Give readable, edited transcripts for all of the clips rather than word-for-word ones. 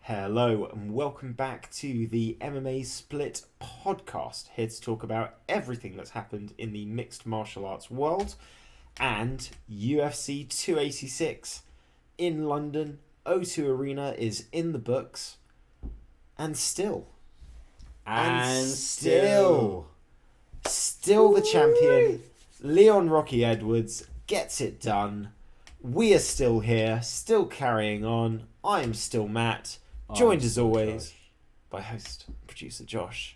Hello and welcome back to the MMA Split podcast. Here to talk about everything that's happened in the mixed martial arts world and UFC 286 in London. O2 Arena is in the books and still still the champion Leon Rocky Edwards gets it done. We are still here, still carrying on. I am still Matt. Joined as always by host and producer Josh,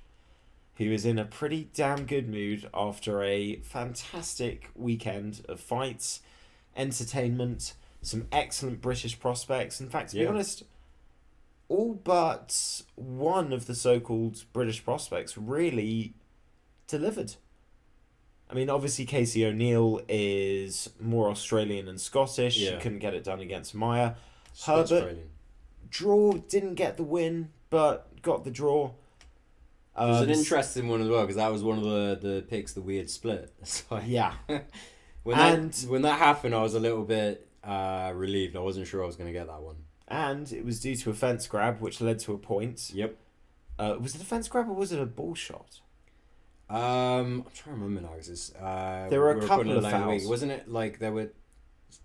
who is in a pretty damn good mood after a fantastic weekend of fights, entertainment, some excellent British prospects. In fact, to be honest, all but one of the so-called British prospects really delivered. I mean, obviously Casey O'Neill is more Australian and Scottish. Yeah. He couldn't get it done against Maya. Scott's Herbert... Australian. Draw, didn't get the win, but got the draw. It was an interesting one as well, because that was one of the picks that we had split. So Yeah. when that happened, I was a little bit relieved. I wasn't sure I was going to get that one. And it was due to a fence grab, which led to a point. Yep. Was it a fence grab or was it a ball shot? I'm trying to remember now. There were a couple of fouls. Wasn't it like there were...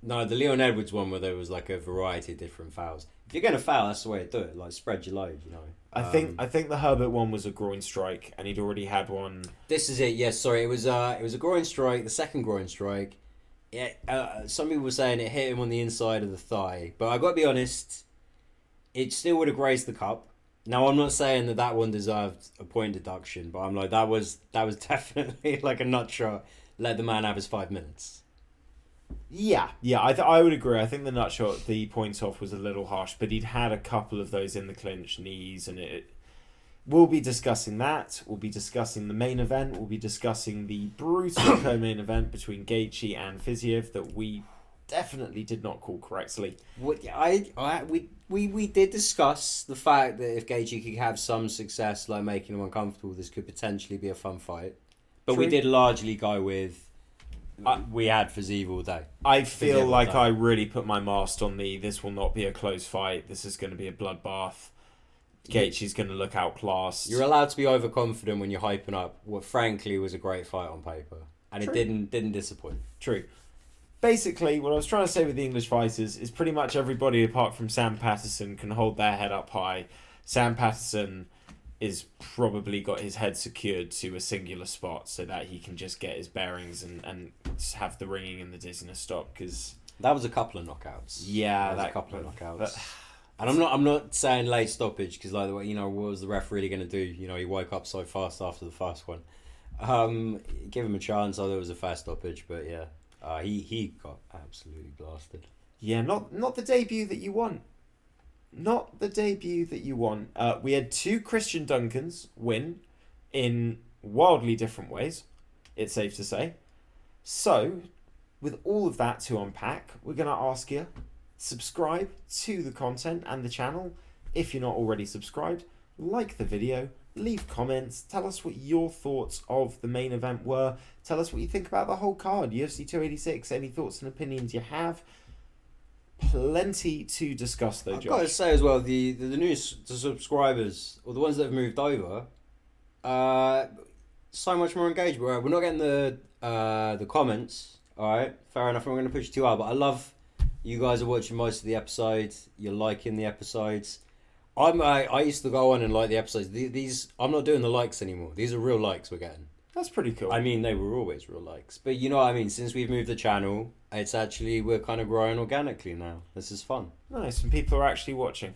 No, the Leon Edwards one where there was like a variety of different fouls. If you're going to foul, that's the way to do it. Like, spread your load, you know. I think the Herbert one was a groin strike, and he'd already had one. This is it. Yes, sorry. It was a groin strike. The second groin strike. Yeah. Some people were saying it hit him on the inside of the thigh, but I got to be honest. It still would have grazed the cup. Now, I'm not saying that one deserved a point deduction, but I'm like that was definitely like a nut shot. Let the man have his 5 minutes. Yeah, I would agree. I think the nut shot, the points off was a little harsh, but he'd had a couple of those in the clinch knees, and we'll be discussing that. We'll be discussing the main event. We'll be discussing the brutal co-main event between Gaethje and Fiziev that we definitely did not call correctly. We did discuss the fact that if Gaethje could have some success, like making him uncomfortable, this could potentially be a fun fight. But True. We did largely go with. We had Fiziev all day. I feel like I really put my mast on this will not be a close fight. This is going to be a bloodbath. Gaethje's going to look outclassed. You're allowed to be overconfident when you're hyping up what frankly was a great fight on paper. And True. It didn't disappoint. True. Basically, what I was trying to say with the English fighters is pretty much everybody apart from Sam Patterson can hold their head up high. Sam Patterson is probably got his head secured to a singular spot so that he can just get his bearings and have the ringing and the dizziness stop, because that was a couple of knockouts. Yeah, that was a couple of knockouts. And I'm not saying late stoppage, because like, you know, what was the ref really going to do? You know, he woke up so fast after the first one. Give him a chance. There was a fast stoppage, but yeah, he got absolutely blasted. Yeah, not the debut that you want. Not the debut that you want. We had two Christian Duncans win in wildly different ways, it's safe to say. So, with all of that to unpack, we're going to ask you, subscribe to the content and the channel. If you're not already subscribed, like the video, leave comments, tell us what your thoughts of the main event were. Tell us what you think about the whole card, UFC 286, any thoughts and opinions you have. Plenty to discuss though, Josh. I've got to say as well, the new subscribers, or the ones that have moved over, so much more engaged. We're not getting the comments, alright, fair enough, I'm going to push you too hard, but I love you guys are watching most of the episodes, you're liking the episodes. I used to go on and like the episodes. These I'm not doing the likes anymore. These are real likes we're getting. That's pretty cool. I mean, they were always real likes. But you know what I mean? Since we've moved the channel, we're kind of growing organically now. This is fun. Nice, and people are actually watching.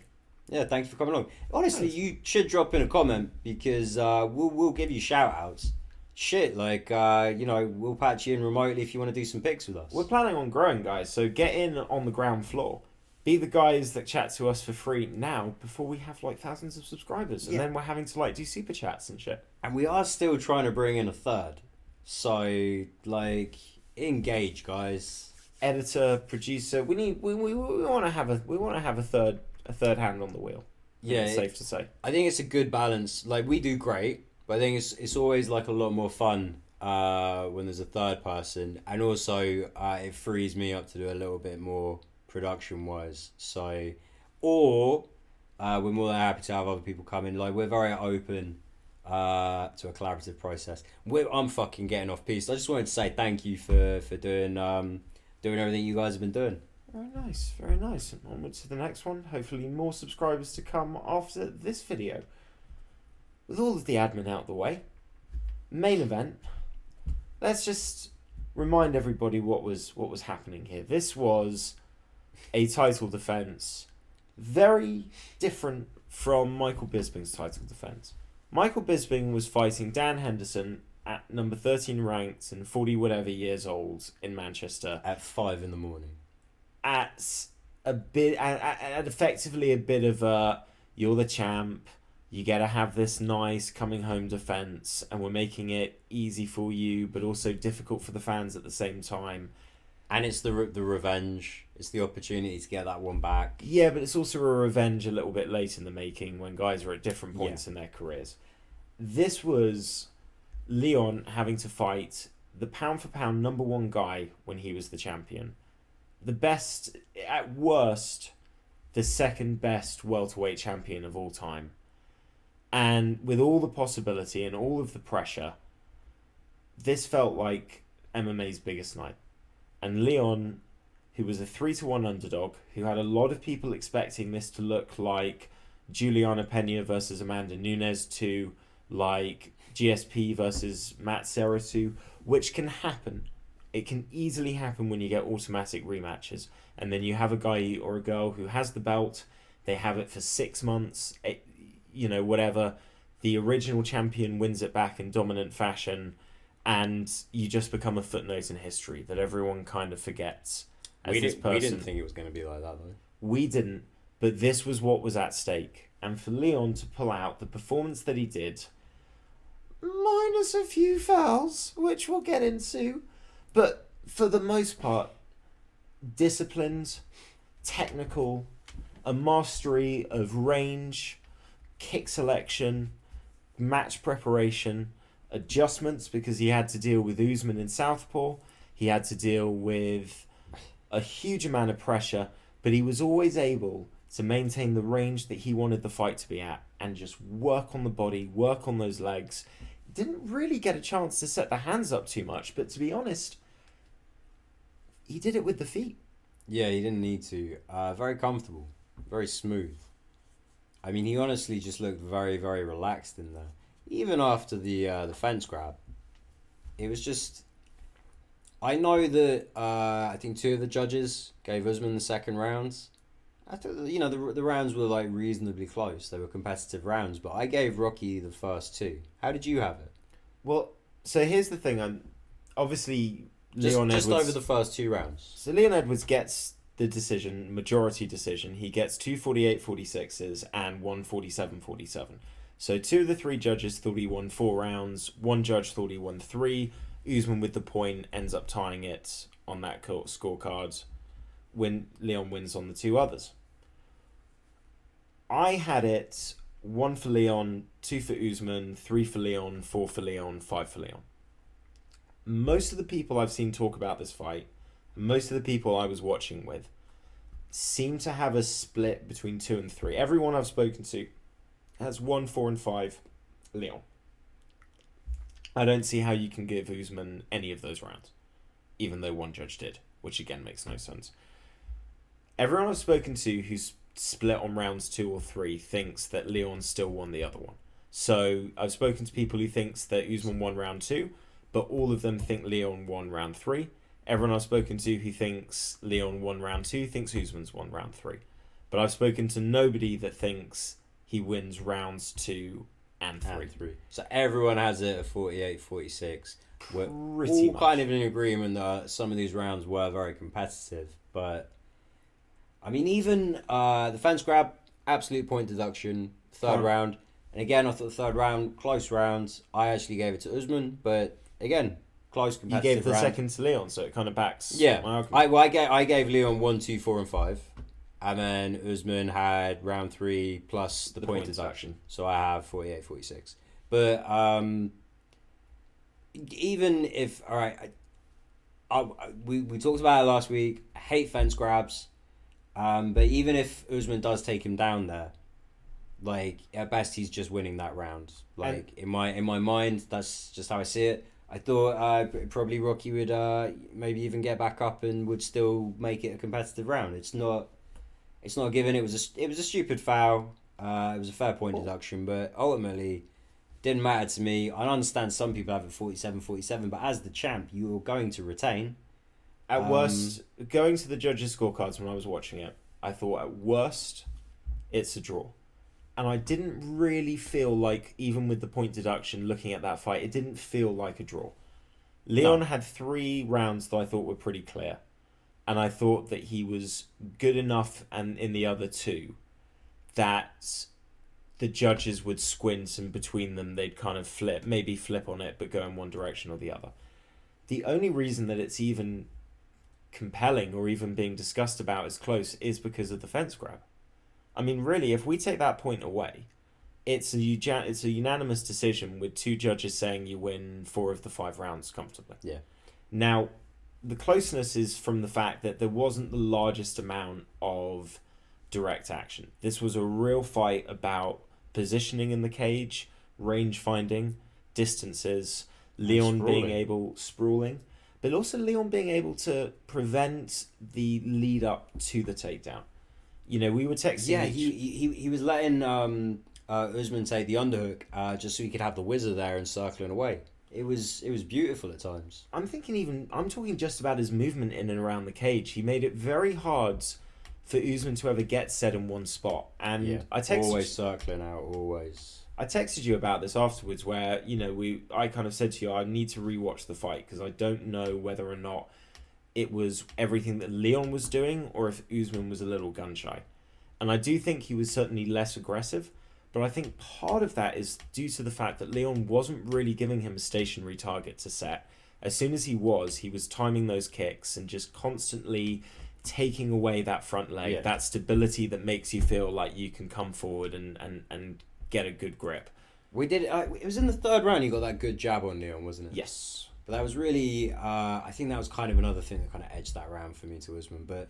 Yeah, thanks for coming along. Honestly, nice. You should drop in a comment, because we'll give you shout outs. Shit, like, you know, we'll patch you in remotely if you want to do some picks with us. We're planning on growing, guys, so get in on the ground floor. Be the guys that chat to us for free now before we have like thousands of subscribers, and then we're having to like do super chats and shit. And we are still trying to bring in a third, so like engage, guys. Editor, producer, we want to have a third hand on the wheel. Yeah, it's safe to say. I think it's a good balance. Like, we do great, but I think it's always like a lot more fun when there's a third person, and also it frees me up to do a little bit more production wise. So, or We're more than happy to have other people come in. Like, we're very open to a collaborative process. I'm fucking getting off piece. I just wanted to say thank you for doing everything you guys have been doing. Very nice, very nice. And onward to the next one. Hopefully more subscribers to come after this video. With all of the admin out of the way, main event. Let's just remind everybody what was happening here. This was a title defense, very different from Michael Bisping's title defense. Michael Bisping was fighting Dan Henderson at number 13 ranked and 40 whatever years old in Manchester At 5 in the morning. at effectively a bit of a, you're the champ, you gotta have this nice coming home defense, and we're making it easy for you but also difficult for the fans at the same time. And it's the revenge. It's the opportunity to get that one back. Yeah, but it's also a revenge a little bit late in the making when guys are at different points in their careers. This was Leon having to fight the pound for pound number one guy when he was the champion. The best, at worst, the second best welterweight champion of all time. And with all the possibility and all of the pressure, this felt like MMA's biggest night. And Leon, who was a 3-1 underdog, who had a lot of people expecting this to look like Juliana Pena versus Amanda Nunes 2, like GSP versus Matt Serra 2, which can happen. It can easily happen when you get automatic rematches. And then you have a guy or a girl who has the belt, they have it for 6 months, whatever. The original champion wins it back in dominant fashion, and you just become a footnote in history that everyone kind of forgets. We didn't think it was going to be like that, though. We didn't, but this was what was at stake. And for Leon to pull out the performance that he did, minus a few fouls, which we'll get into, but for the most part, disciplined, technical, a mastery of range, kick selection, match preparation, adjustments, because he had to deal with Usman in southpaw. He had to deal with a huge amount of pressure, but he was always able to maintain the range that he wanted the fight to be at and just work on the body, work on those legs. Didn't really get a chance to set the hands up too much, but to be honest, he did it with the feet. Yeah, he didn't need to. Very comfortable, very smooth. I mean, he honestly just looked very, very relaxed in there. Even after the fence grab, it was just. I know that I think 2 of the judges gave Usman the second rounds. I thought the rounds were like reasonably close. They were competitive rounds, but I gave Rocky the first 2. How did you have it? Well, so here's the thing. Obviously, Just Leon Edwards, over the first 2 rounds. So Leon Edwards gets the decision, majority decision. He gets 2 48-46s and 1 47-47. So 2 of the 3 judges thought he won 4 rounds. 1 judge thought he won 3. Usman with the point ends up tying it on that scorecard when Leon wins on the 2 others. I had it 1 for Leon, 2 for Usman, 3 for Leon, 4 for Leon, 5 for Leon. Most of the people I've seen talk about this fight, most of the people I was watching with, seem to have a split between 2 and 3. Everyone I've spoken to has 1, 4, and 5 Leon. I don't see how you can give Usman any of those rounds, even though 1 judge did, which again makes no sense. Everyone I've spoken to who's split on rounds 2 or 3 thinks that Leon still won the other one. So I've spoken to people who thinks that Usman won round 2, but all of them think Leon won round 3. Everyone I've spoken to who thinks Leon won round 2 thinks Usman's won round 3. But I've spoken to nobody that thinks he wins rounds 2 and 3. So everyone has it at 48-46. We're Pretty all much. kind of in agreement that some of these rounds were very competitive. But, I mean, even the fence grab, absolute point deduction, third round. And again, I thought the third round, close rounds. I actually gave it to Usman, but again, close competitive You gave the round. second to Leon, so it kind of backs Yeah, my argument. I gave Leon 1, 2, 4, and 5. And then Usman had round 3 plus the point deduction. So I have 48-46. But even if, all right, we talked about it last week. I hate fence grabs. But even if Usman does take him down there, Like at best, he's just winning that round. Like in my mind, that's just how I see it. I thought probably Rocky would maybe even get back up and would still make it a competitive round. It's not. It's not a given. It was a stupid foul. It was a fair point deduction, but ultimately didn't matter to me. I understand some people have it 47-47, but as the champ, you're going to retain. At worst, going to the judges' scorecards when I was watching it, I thought at worst, it's a draw. And I didn't really feel like, even with the point deduction, looking at that fight, it didn't feel like a draw. Leon had 3 rounds that I thought were pretty clear. And I thought that he was good enough, and in the other 2, that the judges would squint, and between them they'd kind of maybe flip on it, but go in one direction or the other. The only reason that it's even compelling or even being discussed about as close is because of the fence grab. I mean, really, if we take that point away, it's a unanimous decision with 2 judges saying you win 4 of the 5 rounds comfortably. Yeah. Now, the closeness is from the fact that there wasn't the largest amount of direct action. This was a real fight about positioning in the cage, range finding, distances, Leon being able sprawling, but also Leon being able to prevent the lead up to the takedown. You know, we were texting. Yeah, he was letting Usman take the underhook just so he could have the whizzer there and circling away. It was beautiful at times. I'm talking just about his movement in and around the cage. He made it very hard for Usman to ever get set in one spot. And I texted always circling out, always. I texted you about this afterwards where, you know, I kind of said to you, I need to rewatch the fight because I don't know whether or not it was everything that Leon was doing or if Usman was a little gun shy. And I do think he was certainly less aggressive, but I think part of that is due to the fact that Leon wasn't really giving him a stationary target to set. As soon as he was timing those kicks and just constantly taking away that front leg, that stability that makes you feel like you can come forward and get a good grip. We did. It was in the 3rd round. You got that good jab on Leon, wasn't it? Yes. But that was really. I think that was kind of another thing that kind of edged that round for me to Usman. But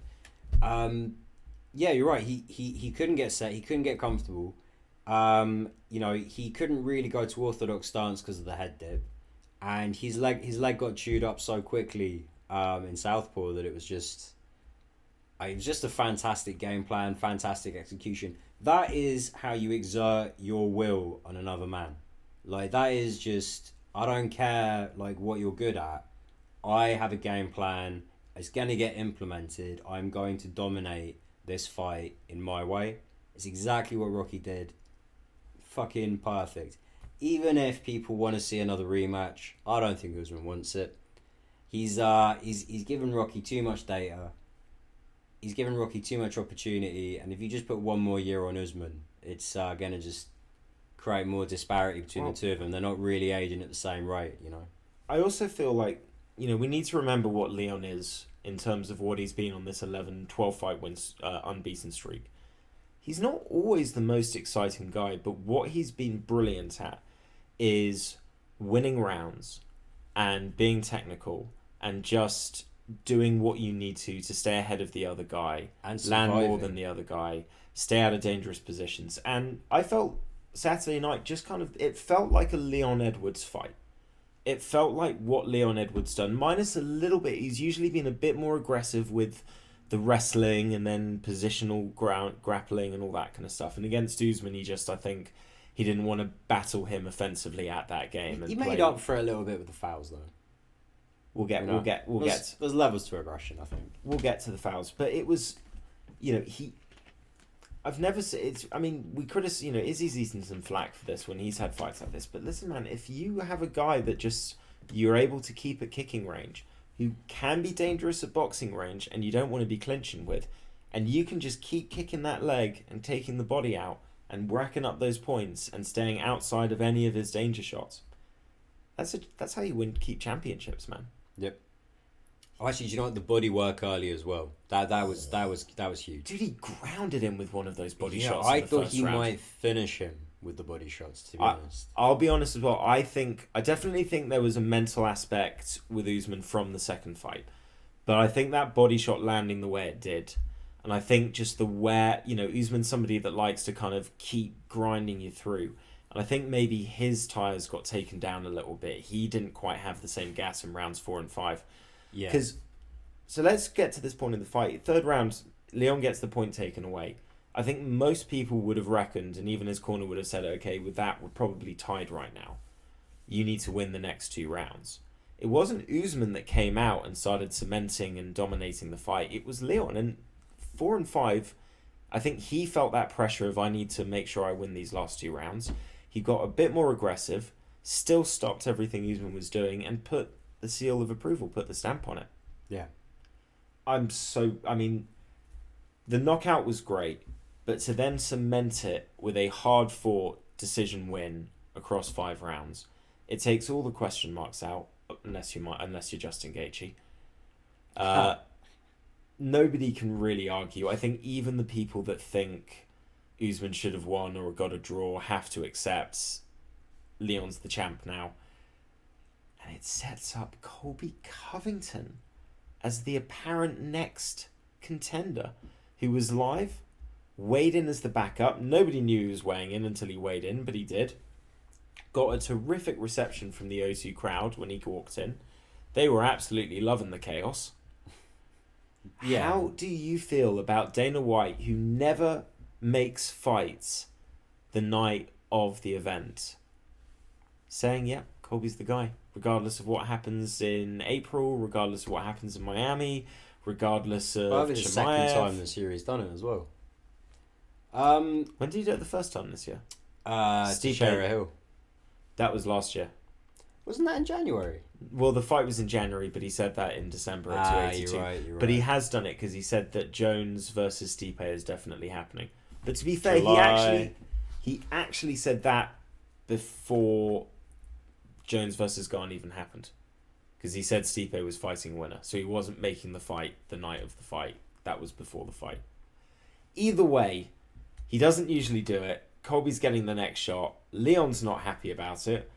yeah, you're right. He couldn't get set. He couldn't get comfortable. You know, he couldn't really go to orthodox stance because of the head dip, and his leg got chewed up so quickly in southpaw that it was just a fantastic game plan, fantastic execution. That is how you exert your will on another man. Like, that is just, I don't care like what you're good at. I have a game plan. It's gonna get implemented. I'm going to dominate this fight in my way. It's exactly what Rocky did. Fucking perfect. Even if people want to see another rematch, I don't think Usman wants it. He's given Rocky too much data. He's given Rocky too much opportunity, and if you just put one more year on Usman, it's gonna just create more disparity between the 2 of them. They're not really aging at the same rate, you know. I also feel like, you know, we need to remember what Leon is in terms of what he's been on this 12 fight wins unbeaten streak. He's not always the most exciting guy, but what he's been brilliant at is winning rounds and being technical and just doing what you need to stay ahead of the other guy and land more than the other guy, stay out of dangerous positions. And I felt Saturday night just kind of, it felt like a Leon Edwards fight. It felt like what Leon Edwards done, minus a little bit. He's usually been a bit more aggressive with the wrestling and then positional grappling and all that kind of stuff. And against Usman, I think he didn't want to battle him offensively at that game. He made up for a little bit with the fouls, though. We'll get. There's levels to aggression, I think. We'll get to the fouls, but it was, you know, I've never seen it. I mean, we criticize, you know, Izzy's eaten some flack for this when he's had fights like this. But listen, man, if you have a guy that just you're able to keep at kicking range, who can be dangerous at boxing range, and you don't want to be clinching with, and you can just keep kicking that leg and taking the body out and racking up those points and staying outside of any of his danger shots. That's how you keep championships, man. Yep. Oh, actually, do you know what? The body work early as well. That was huge. Dude, he grounded him with one of those body shots. I thought he might finish him with the body shots, to be honest. I'll be honest as well. I definitely think there was a mental aspect with Usman from the second fight. But I think that body shot landing the way it did, And I think just Usman's somebody that likes to kind of keep grinding you through. And I think maybe his tyres got taken down a little bit. He didn't quite have the same gas in rounds 4 and 5. Yeah. So let's get to this point in the fight. Third round, Leon gets the point taken away. I think most people would have reckoned, and even his corner would have said, okay, with that, we're probably tied right now. You need to win the next 2 rounds. It wasn't Usman that came out and started cementing and dominating the fight. It was Leon. And 4 and 5, I think he felt that pressure of, I need to make sure I win these last 2 rounds. He got a bit more aggressive, still stopped everything Usman was doing, and put the seal of approval, put the stamp on it. Yeah. The knockout was great, but to then cement it with a hard-fought decision win across 5 rounds, it takes all the question marks out, unless you're Justin Gaethje. Nobody can really argue. I think even the people that think Usman should have won or got a draw have to accept Leon's the champ now. And it sets up Colby Covington as the apparent next contender, who was live, weighed in as the backup. Nobody knew he was weighing in until he weighed in, but he did. Got a terrific reception from the O2 crowd when he walked in. They were absolutely loving the chaos. Yeah. How do you feel about Dana White, who never makes fights the night of the event, saying, yeah, Colby's the guy, regardless of what happens in April, regardless of what happens in Miami, regardless of I think it's the second time the series done it as well. When did he do it the first time this year? Stipe Hill. That was last year. Wasn't that in January? Well, the fight was in January, but he said that in December at 282. You're right. But he has done it because he said that Jones versus Stipe is definitely happening. But to be fair, he actually said that before Jones versus Garn even happened, because he said Stipe was fighting a winner, so he wasn't making the fight the night of the fight. That was before the fight. Either way, he doesn't usually do it. Colby's getting the next shot. Leon's not happy about it.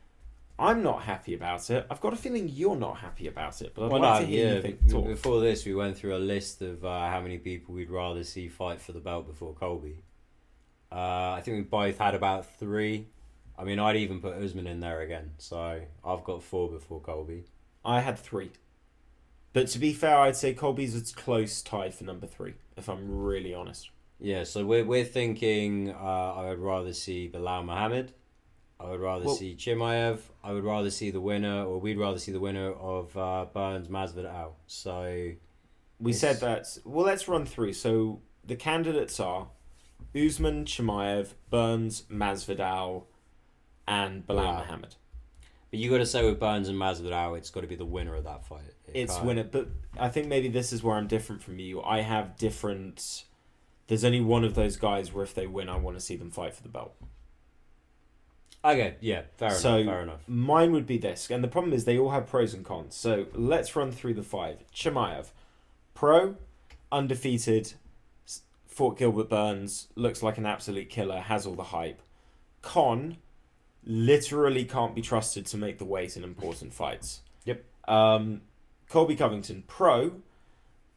I'm not happy about it. I've got a feeling you're not happy about it, but I'd like to hear you think. Talk. Before this, we went through a list of how many people we'd rather see fight for the belt before Colby. I think we both had about 3. I mean, I'd even put Usman in there again, so I've got 4 before Colby. I had 3. But to be fair, I'd say Colby's a close tie for number 3, if I'm really honest. Yeah, so we're thinking I would rather see Bilal Muhammad. I would rather see Chimaev. I would rather see the winner, or we'd rather see the winner of Burns Masvidal. So we said that. Well, let's run through. So the candidates are Usman, Chimaev, Burns, Masvidal, and Bilal Muhammad. But you got to say with Burns and Masvidal, it's got to be the winner of that fight. It's winner, but I think maybe this is where I'm different from you. I have different. There's only one of those guys where if they win, I want to see them fight for the belt. Okay, yeah, fair enough. Mine would be this, and the problem is they all have pros and cons. So let's run through the 5. Chimaev, pro, undefeated, fought Gilbert Burns, looks like an absolute killer, has all the hype. Con, literally can't be trusted to make the weight in important fights. Yep. Colby Covington, pro,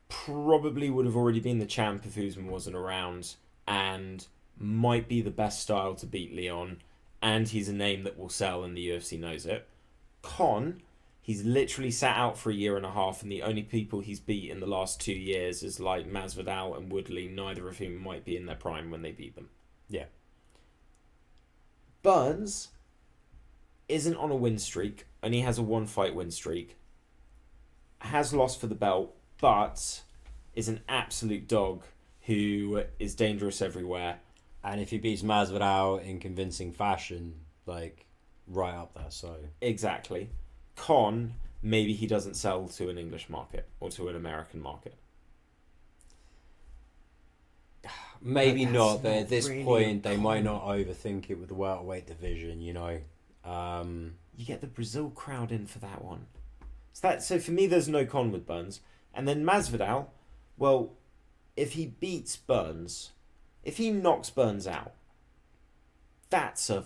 probably would have already been the champ if Usman wasn't around, and might be the best style to beat Leon. And he's a name that will sell, and the UFC knows it. Con, he's literally sat out for a year and a half, and the only people he's beat in the last 2 years is like Masvidal and Woodley, neither of whom might be in their prime when they beat them. Yeah. Burns isn't on a win streak, only has a 1-fight win streak. Has lost for the belt, but is an absolute dog who is dangerous everywhere. And if he beats Masvidal in convincing fashion, like, right up there, so... Exactly. Con, maybe he doesn't sell to an English market or to an American market. Maybe not, but at this point, they might not overthink it with the welterweight division, you know. You get the Brazil crowd in for that one. So for me, there's no con with Burns. And then Masvidal, well, if he beats Burns... If he knocks Burns out, that's a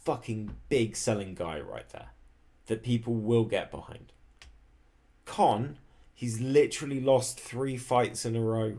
fucking big selling guy right there that people will get behind. Con, he's literally lost 3 fights in a row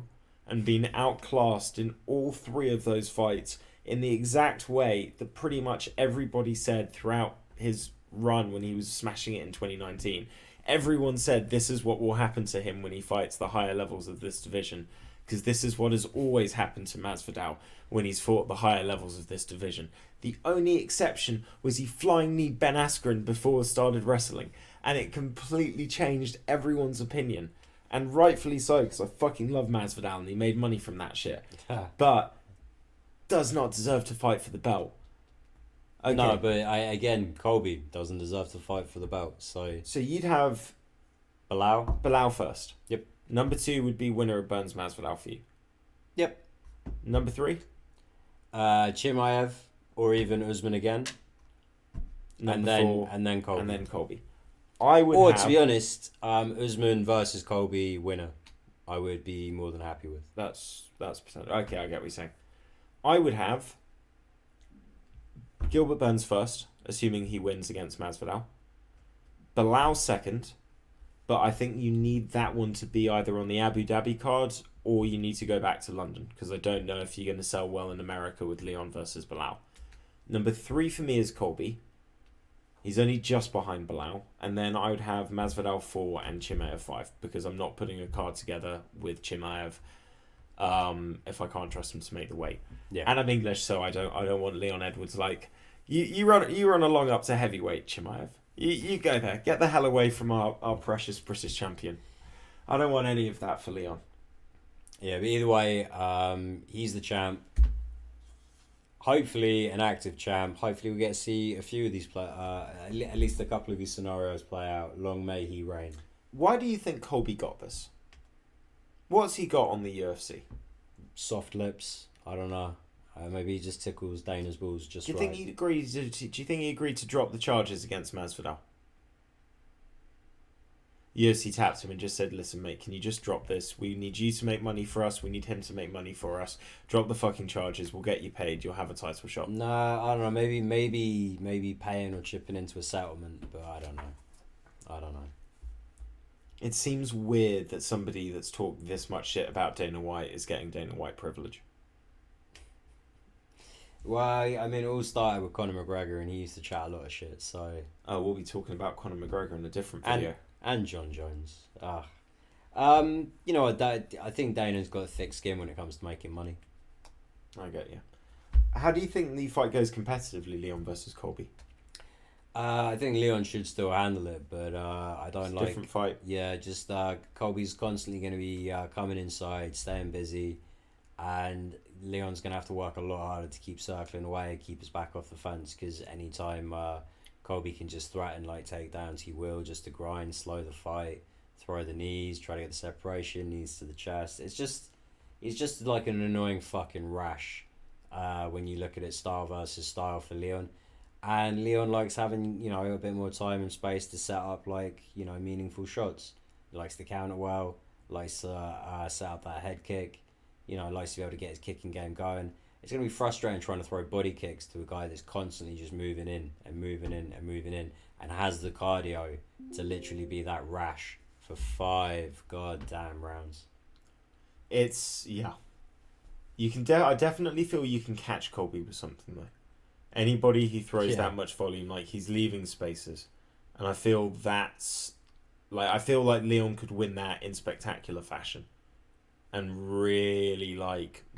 and been outclassed in all 3 of those fights in the exact way that pretty much everybody said throughout his run when he was smashing it in 2019. Everyone said this is what will happen to him when he fights the higher levels of this division, because this is what has always happened to Masvidal when he's fought the higher levels of this division. The only exception was he flying kneed Ben Askren before started wrestling, and it completely changed everyone's opinion. And rightfully so, because I fucking love Masvidal and he made money from that shit. But does not deserve to fight for the belt. Okay. No, but again, Colby doesn't deserve to fight for the belt. So you'd have Bilal first. Yep. Number 2 would be winner of Burns Masvidal for you. Yep. Number 3? Chimaev or even Usman again. Number 4, and then Colby. And then Colby. I would Or have, to be honest, Usman versus Colby winner. I would be more than happy with. That's potential. Okay, I get what you're saying. I would have Gilbert Burns first, assuming he wins against Masvidal. Bilal second, but I think you need that one to be either on the Abu Dhabi card or you need to go back to London, because I don't know if you're going to sell well in America with Leon versus Bilal. Number 3 for me is Colby. He's only just behind Bilal. And then I would have Masvidal 4 and Chimaev 5, because I'm not putting a card together with Chimaev if I can't trust him to make the weight. Yeah. And I'm English, so I don't want Leon Edwards like you run along up to heavyweight, Chimaev. You go there. Get the hell away from our precious British champion. I don't want any of that for Leon. Yeah, but either way, he's the champ. Hopefully an active champ. Hopefully we get to see a few of these at least a couple of these scenarios play out. Long may he reign. Why do you think Colby got this? What's he got on the UFC? Soft lips. I don't know. Maybe he just tickles Dana's balls just do you right. think he agreed? Do you think he agreed to drop the charges against Masvidal? UFC tapped him and just said, "Listen, mate, can you just drop this? We need you to make money for us. We need him to make money for us. Drop the fucking charges. We'll get you paid. You'll have a title shot." No, I don't know. Maybe paying or chipping into a settlement, but I don't know. It seems weird that somebody that's talked this much shit about Dana White is getting Dana White privilege. Well, I mean, it all started with Conor McGregor, and he used to chat a lot of shit. So. Oh, we'll be talking about Conor McGregor in a different video. And John Jones. You know what? I think Dana's got a thick skin when it comes to making money. I get you. How do you think the fight goes competitively, Leon versus Colby? I think Leon should still handle it, but I don't like. Different fight. Yeah, just Colby's constantly going to be coming inside, staying busy, and Leon's going to have to work a lot harder to keep circling away, keep his back off the fence, because anytime Colby can just threaten like takedowns, he will, just to grind, slow the fight, throw the knees, try to get the separation, knees to the chest. It's just like an annoying fucking rash when you look at it style versus style for Leon. And Leon likes having, a bit more time and space to set up meaningful shots. He likes to counter well, likes to set up that head kick, likes to be able to get his kicking game going. It's going to be frustrating trying to throw body kicks to a guy that's constantly just moving in and moving in and moving in and has the cardio to literally be that rash for 5 goddamn rounds. Yeah. You can. I definitely feel you can catch Colby with something though. Anybody who throws that much volume, he's leaving spaces, and I feel I feel like Leon could win that in spectacular fashion, and really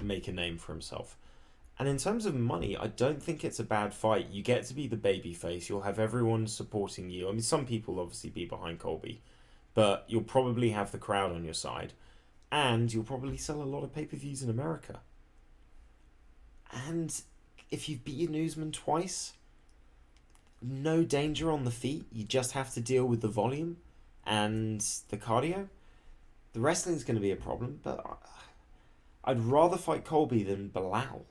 make a name for himself. And in terms of money, I don't think it's a bad fight. You get to be the baby face. You'll have everyone supporting you. I mean, some people obviously be behind Colby, but you'll probably have the crowd on your side, and you'll probably sell a lot of pay-per-views in America. And if you've beaten Usman twice, no danger on the feet. You just have to deal with the volume and the cardio. The wrestling's going to be a problem, but I'd rather fight Colby than Bilal.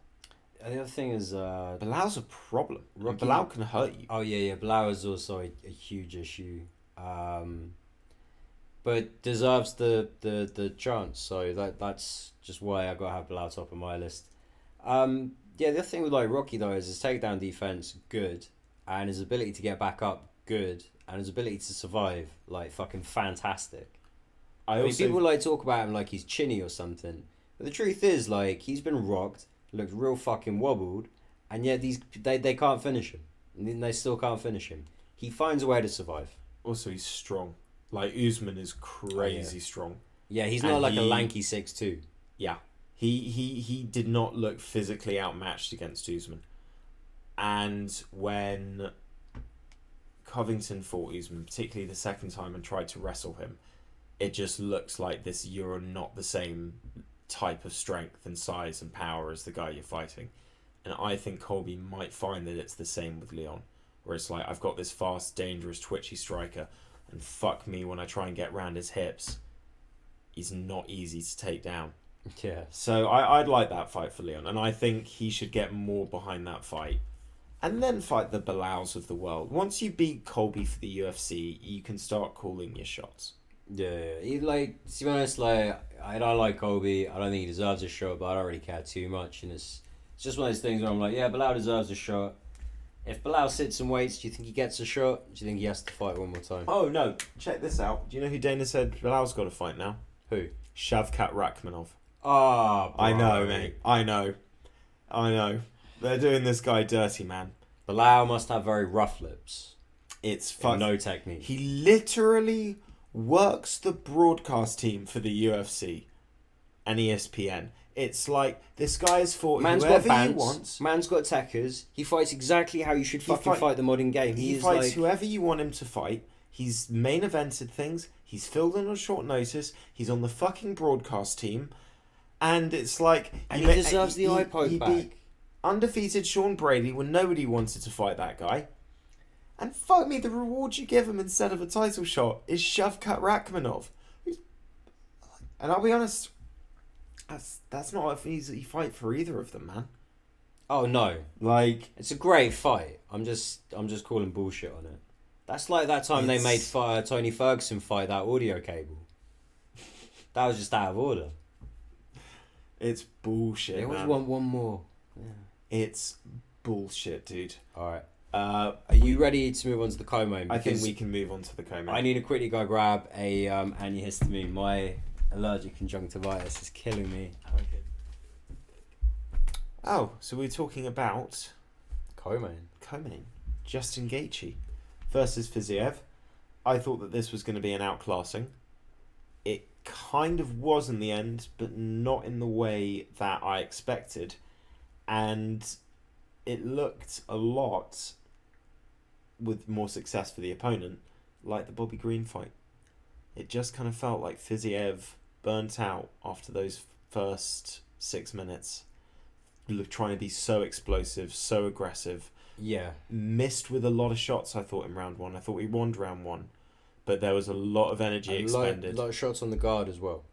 The other thing is... Bilal's a problem. Bilal can hurt you. Oh, yeah. Bilal is also a huge issue. But deserves the chance, so that's just why I got to have Bilal top of my list. Yeah, the other thing with Rocky though is his takedown defense good, and his ability to get back up good, and his ability to survive fucking fantastic. I mean, people talk about him like he's chinny or something, But the truth is, like, he's been rocked, looked real fucking wobbled, and yet they can't finish him. And they still can't finish him. He finds a way to survive. Also, he's strong. Like, Usman is crazy strong. Yeah, he's And not like a lanky 6'2". Yeah. He did not look physically outmatched against Usman. And when Covington fought Usman, particularly the second time, and tried to wrestle him, it just looks like this, you're not the same type of strength and size and power as the guy you're fighting. And I think Colby might find that it's the same with Leon, where it's like, I've got this fast, dangerous, twitchy striker, and fuck me when I try and get round his hips. He's not easy to take down. Yeah. So I'd like that fight for Leon, and I think he should get more behind that fight. And then fight the Bilals of the world. Once you beat Colby for the UFC, you can start calling your shots. Yeah. He, like, to be honest, like, I don't like Colby. I don't think he deserves a shot, but I don't really care too much. And it's just one of those things where I'm like, yeah, Bilal deserves a shot. If Bilal sits and waits, do you think he gets a shot? Do you think he has to fight one more time? Oh, no. Check this out. Do you know who Dana said Bilal's got to fight now? Who? Shavkat Rakhmonov. Ah, I know, mate. I know. They're doing this guy dirty, man. Bilal must have very rough lips. It's fucking... No technique. He literally works the broadcast team for the UFC and ESPN. It's like, this guy has fought whoever he wants. Man's got techers. He fights exactly how you should fight the modern game. He fights whoever you want him to fight. He's main evented things. He's filled in on short notice. He's on the fucking broadcast team. And it's like... And he deserves the eye poke back. Beat undefeated Sean Brady when nobody wanted to fight that guy. And fuck me, the reward you give him instead of a title shot is Shavkat Rakhmonov. And I'll be honest, that's not an easy fight for either of them, man. Oh no. Like, it's a great fight. I'm just calling bullshit on it. That's like that time they made Tony Ferguson fight that audio cable. That was just out of order. It's bullshit, They always man. want one more. Yeah. It's bullshit, dude. Alright. Are you ready to move on to the co-main? I think we can move on to the co-main. I need to quickly go grab a antihistamine. My allergic conjunctivitis is killing me. Okay. Oh, so we're talking about co-main. Justin Gaethje versus Fiziev. I thought that this was going to be an outclassing. It kind of was in the end, but not in the way that I expected. And it looked a lot, with more success for the opponent, like the Bobby Green fight. It just kind of felt like Fiziev burnt out after those first 6 minutes, trying to be so explosive, so aggressive. Yeah. Missed with a lot of shots, I thought, in round one. I thought we won round one, but there was a lot of energy expended. A lot of shots on the guard as well.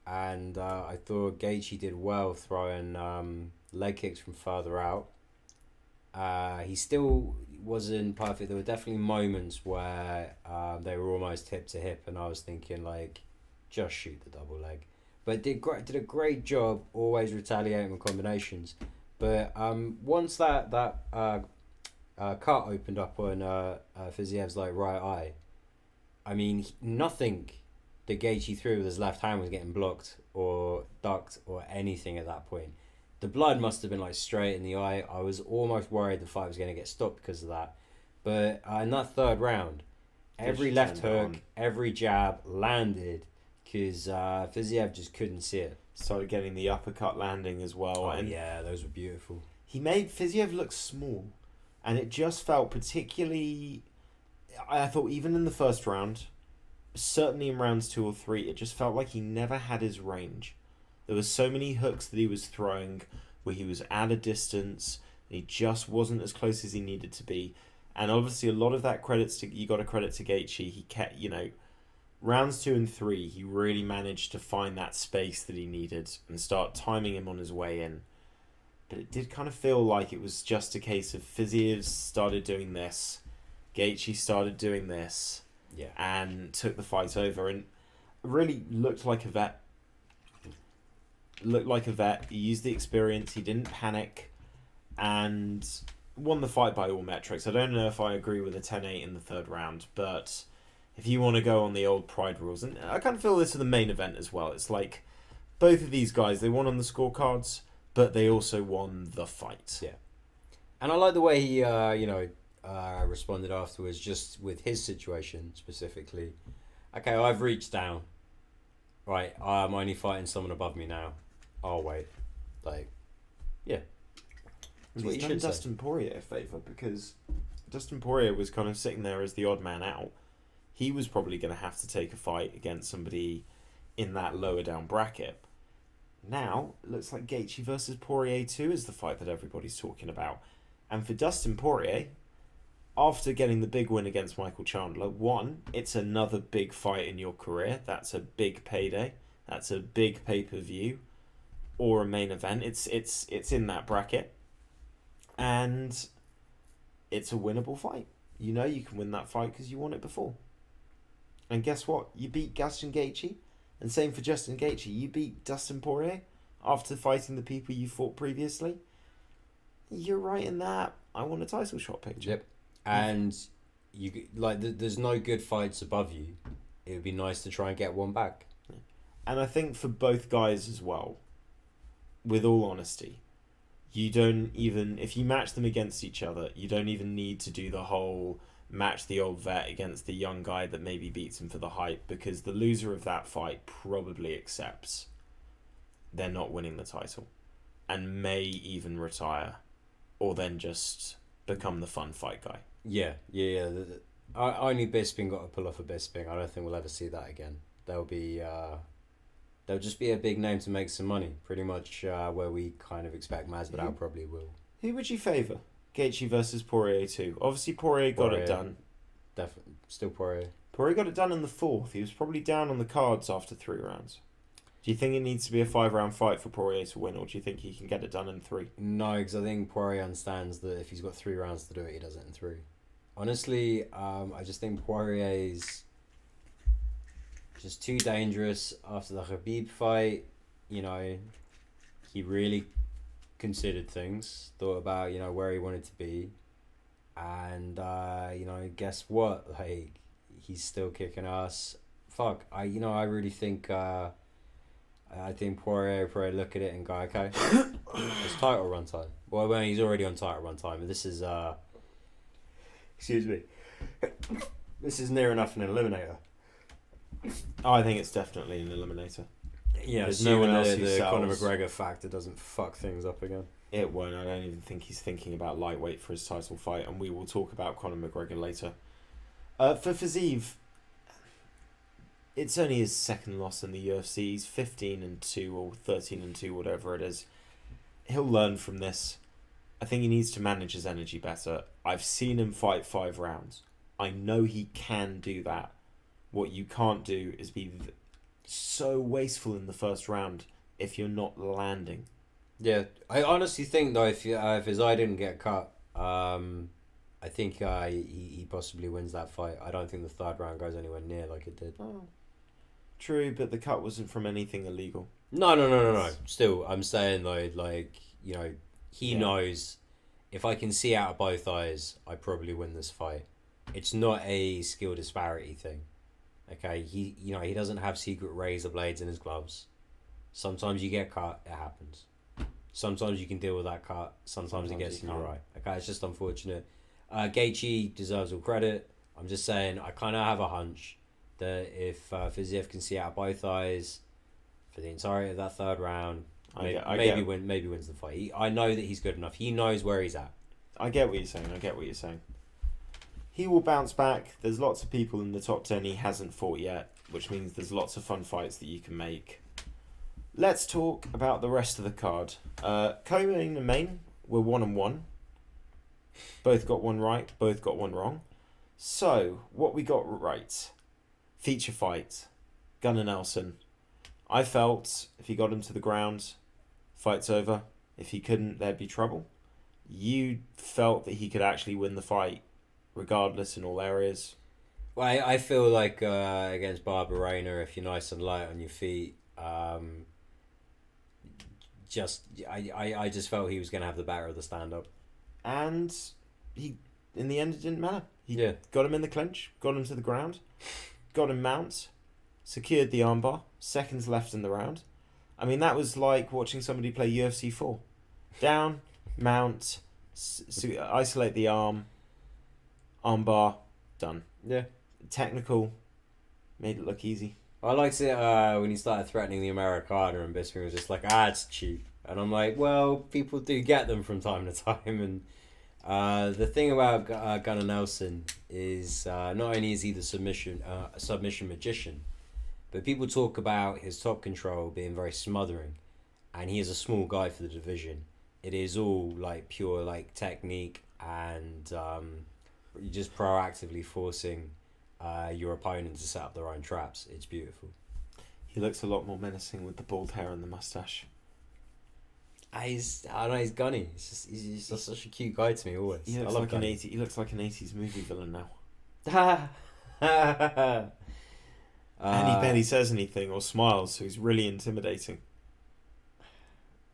And I thought Gaethje did well throwing leg kicks from further out. He still wasn't perfect. There were definitely moments where they were almost hip to hip, and I was thinking, like, just shoot the double leg. But did a great job always retaliating with combinations. But once that cut opened up on Fiziev's like right eye, I mean, nothing that Gaethje threw with his left hand was getting blocked or ducked or anything at that point. The blood must have been like straight in the eye. I was almost worried the fight was going to get stopped because of that. But in that third round, every left hook, every jab landed because Fiziev just couldn't see it. Started getting the uppercut landing as well. Oh, and yeah, those were beautiful. He made Fiziev look small, and it just felt particularly... I thought even in the first round, certainly in rounds 2 or 3, it just felt like he never had his range. There were so many hooks that he was throwing where he was at a distance, and he just wasn't as close as he needed to be. And obviously a lot of that you got to credit to Gaethje. He kept, rounds 2 and 3, he really managed to find that space that he needed and start timing him on his way in. But it did kind of feel like it was just a case of Fiziev started doing this, Gaethje started doing this, yeah, and took the fight over, and really looked like a vet. He used the experience, he didn't panic, and won the fight by all metrics. I don't know if I agree with a 10-8 in the third round, but if you want to go on the old pride rules, and I kind of feel this for the main event as well, it's like both of these guys, they won on the scorecards, but they also won the fight. Yeah. And I like the way he, responded afterwards, just with his situation specifically. Okay, I've reached down. Right, I'm only fighting someone above me now. I'll wait. Like, yeah. That's what He's you done should say. Dustin Poirier a favour because Dustin Poirier was kind of sitting there as the odd man out. He was probably going to have to take a fight against somebody in that lower down bracket. Now, it looks like Gaethje versus Poirier 2 is the fight that everybody's talking about. And for Dustin Poirier, after getting the big win against Michael Chandler, one, it's another big fight in your career. That's a big payday. That's a big pay-per-view or a main event. It's in that bracket. And it's a winnable fight. You know you can win that fight because you won it before. And guess what? You beat Gaston Gaethje. And same for Justin Gaethje. You beat Dustin Poirier after fighting the people you fought previously. You're right in that. I want a title shot picture. Yep. And there's no good fights above you. It would be nice to try and get one back. And I think for both guys as well, with all honesty, you don't even, if you match them against each other, you don't even need to do the whole match the old vet against the young guy that maybe beats him for the hype, because the loser of that fight probably accepts they're not winning the title and may even retire or then just become the fun fight guy. Yeah. Only Bisping got to pull off a Bisping. I don't think we'll ever see that again. There'll just be a big name to make some money, pretty much where we kind of expect Masvidal probably will. Who would you favour? Gaethje versus Poirier 2. Obviously Poirier got it done. Definitely. Still Poirier. Poirier got it done in the fourth. He was probably down on the cards after 3 rounds. Do you think it needs to be a 5-round fight for Poirier to win, or do you think he can get it done in 3? No, because I think Poirier understands that if he's got 3 rounds to do it, he does it in 3. Honestly, I just think Poirier's just too dangerous after the Khabib fight. You know, he really considered things, thought about, where he wanted to be. And, guess what? Like, he's still kicking ass. Fuck, I really think... I think Poirier probably look at it and go, okay, it's title run time. Well, he's already on title run time, but this is, excuse me, this is near enough an eliminator. Oh, I think it's definitely an eliminator. Yeah, there's no one else who the sells. Conor McGregor factor doesn't fuck things up again. It won't. I don't even think he's thinking about lightweight for his title fight, and we will talk about Conor McGregor later. For Fiziev, it's only his second loss in the UFC. He's 15-2 or 13-2, whatever it is. He'll learn from this. I think he needs to manage his energy better. I've seen him fight 5 rounds. I know he can do that. What you can't do is be so wasteful in the first round if you're not landing. Yeah, I honestly think though, if his eye didn't get cut, I think he possibly wins that fight. I don't think the 3rd round goes anywhere near like it did. Oh. True, but the cut wasn't from anything illegal. No. Still, I'm saying though, he knows if I can see out of both eyes, I probably win this fight. It's not a skill disparity thing. Okay, he doesn't have secret razor blades in his gloves. Sometimes you get cut, it happens. Sometimes you can deal with that cut. Sometimes it gets in your eye. Okay, it's just unfortunate. Gaethje deserves all credit. I'm just saying, I kind of have a hunch that if Fiziev can see out both eyes for the entirety of that 3rd round, maybe wins the fight. I know that he's good enough. He knows where he's at. I get what you're saying. He will bounce back. There's lots of people in the top 10 he hasn't fought yet, which means there's lots of fun fights that you can make. Let's talk about the rest of the card. Co-main and main were 1-1. Both got one right, both got one wrong. So, what we got right. Feature fight. Gunnar Nelson. I felt if he got him to the ground, fight's over. If he couldn't, there'd be trouble. You felt that he could actually win the fight, regardless in all areas. Well, I feel like against Barberena, if you're nice and light on your feet, I just felt he was going to have the better of the stand-up. And he, in the end, it didn't matter. He got him in the clinch, got him to the ground, got him mount, secured the armbar, seconds left in the round. I mean, that was like watching somebody play UFC 4. Down, mount, isolate the armbar, done. Yeah. Technical, made it look easy. I liked it when he started threatening the Americana and Bisping was just like, it's cheap. And I'm like, well, people do get them from time to time. And the thing about Gunnar Nelson is not only is he the submission magician, but people talk about his top control being very smothering. And he is a small guy for the division. It is all like pure like technique and just proactively forcing your opponent to set up their own traps. It's beautiful. He looks a lot more menacing with the bald hair and the mustache. I don't know, he's gunny. He's just such a cute guy to me always. He looks like he looks like an 80s movie villain now. And he barely says anything or smiles, so he's really intimidating.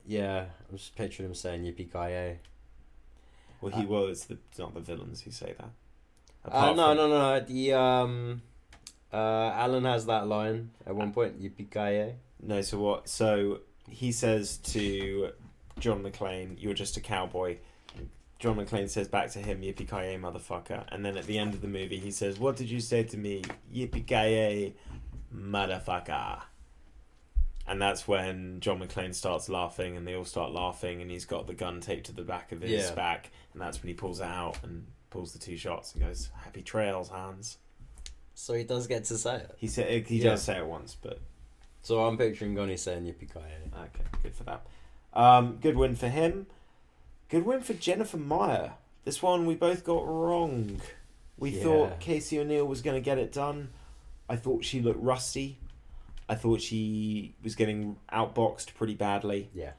Yeah, I'm just picturing him saying yippee-ki-yay. Well, it's not the villains who say that. No. The Alan has that line at one point. Yippee-ki-yay. No, so what? So he says to John McClane, "You're just a cowboy." John McClane says back to him, "Yippee-ki-yay, motherfucker." And then at the end of the movie, he says, "What did you say to me? Yippee-ki-yay, motherfucker." And that's when John McClane starts laughing, and they all start laughing, and he's got the gun taped to the back of his back, and that's when he pulls it out and pulls the 2 shots and goes, "Happy trails, Hans." So he does get to say it. He does say it once, but so I'm picturing Gunny saying yippee-ki-yay. okay, good for that. Good win for him. Good win for Jennifer Meyer. This one we both got wrong. We thought Casey O'Neill was going to get it done. I thought she looked rusty. I thought she was getting outboxed pretty badly. Yeah.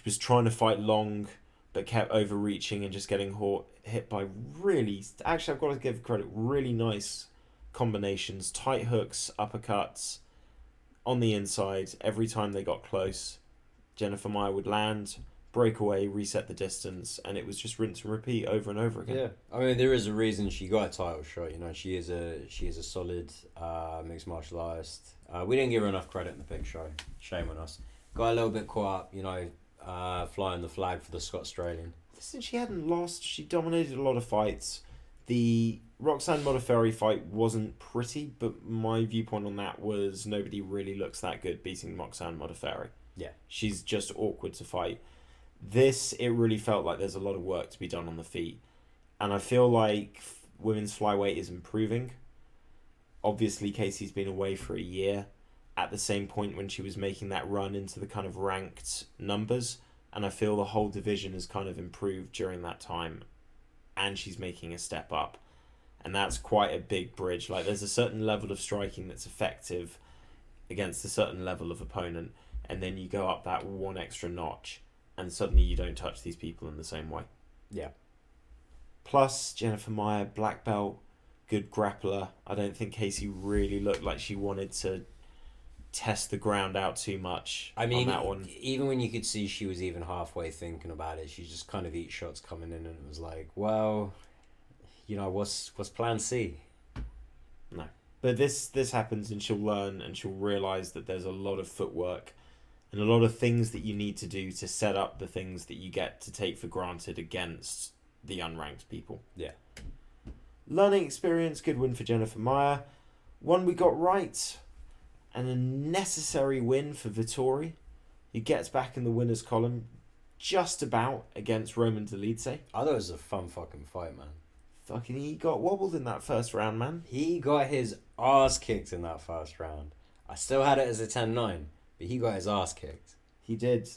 Was trying to fight long, but kept overreaching and just getting hit by really... Actually, I've got to give credit. Really nice combinations. Tight hooks, uppercuts on the inside. Every time they got close, Jennifer Meyer would land, break away, reset the distance, and it was just rinse and repeat over and over again. Yeah, I mean, there is a reason she got a title shot. You know, she is a solid mixed martial artist. We didn't give her enough credit in the big show. Shame on us. Got a little bit caught up, you know, flying the flag for the Scot-Australian. Listen, she hadn't lost. She dominated a lot of fights. The Roxanne Modafferi fight wasn't pretty, but my viewpoint on that was nobody really looks that good beating Roxanne Modafferi. Yeah. She's just awkward to fight. This, it really felt like there's a lot of work to be done on the feet. And I feel like women's flyweight is improving. Obviously, Casey's been away for a year at the same point when she was making that run into the kind of ranked numbers. And I feel the whole division has kind of improved during that time. And she's making a step up. And that's quite a big bridge. Like, there's a certain level of striking that's effective against a certain level of opponent. And then you go up that one extra notch. And suddenly you don't touch these people in the same way. Yeah. Plus, Jennifer Meyer, black belt, good grappler. I don't think Casey really looked like she wanted to test the ground out too much on that one. Even when you could see she was even halfway thinking about it, she just kind of eat shots coming in and it was like, well, you know, what's plan C? No. But this happens and she'll learn and she'll realise that there's a lot of footwork and a lot of things that you need to do to set up the things that you get to take for granted against the unranked people. Yeah. Learning experience, good win for Jennifer Meyer. One we got right, and a necessary win for Vettori. He gets back in the winners column just about against Roman Dolidze. I thought it was a fun fucking fight, man. Fucking, he got wobbled in that first round, man. He got his ass kicked in that first round. I still had it as a 10-9. But he got his ass kicked. He did.